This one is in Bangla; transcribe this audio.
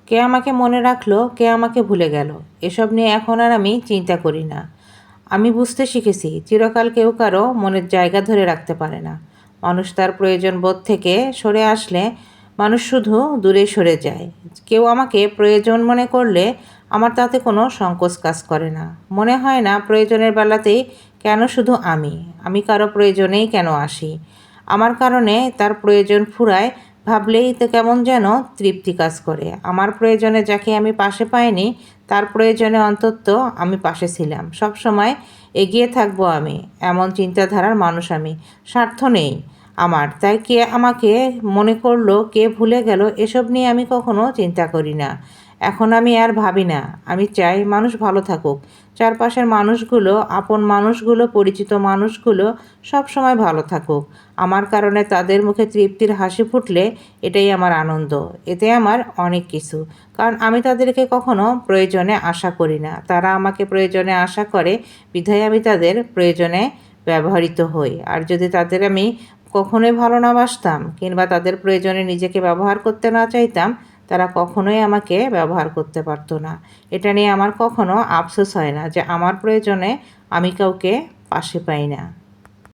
কে আমাকে মনে রাখলো, কে আমাকে ভুলে গেল, এসব নিয়ে এখন আর আমি চিন্তা করি না। আমি বুঝতে শিখেছি চিরকাল কেউ কারো মনের জায়গা ধরে রাখতে পারে না। মানুষ তার প্রয়োজন বোধ থেকে সরে আসলে মানুষ শুধু দূরে সরে যায়। কেউ আমাকে প্রয়োজন মনে করলে আমার তাতে কোনো সংকোচ কাজ করে না। মনে হয় না প্রয়োজনের বেলাতেই কেন শুধু আমি কারো প্রয়োজনেই কেন আসি। আমার কারণে তার প্রয়োজন ফুরায় ভাবলেই তো কেমন যেন তৃপ্তি কাজ করে। আমার প্রয়োজনে যাকে আমি পাশে পাইনি তার প্রয়োজনে অন্তত আমি পাশে ছিলাম। সবসময় এগিয়ে থাকবো আমি, এমন চিন্তাধারার মানুষ আমি। স্বার্থ নেই আমার, তাই কে আমাকে মনে করলো, কে ভুলে গেল, এসব নিয়ে আমি কখনো চিন্তা করি না। এখন আমি আর ভাবি না। আমি চাই মানুষ ভালো থাকুক। চারপাশের মানুষগুলো, আপন মানুষগুলো, পরিচিত মানুষগুলো সব সময় ভালো থাকুক। আমার কারণে তাদের মুখে তৃপ্তির হাসি ফুটলে এটাই আমার আনন্দ। এতে আমার অনেক কিছু। কারণ আমি তাদেরকে কখনো প্রয়োজনে আশা করি না। তারা আমাকে প্রয়োজনে আশা করে, বিধায় আমি তাদের প্রয়োজনে ব্যবহৃত হই। আর যদি তাদের আমি কখনোই ভালো না বাসতাম কিংবা তাদের প্রয়োজনে নিজেকে ব্যবহার করতে না চাইতাম, তারা কখনোই আমাকে ব্যবহার করতে পারতো না। এটা নিয়ে আমার কখনো আফসোস হয় না যে আমার প্রয়োজনে আমি কাউকে পাশে পাই না।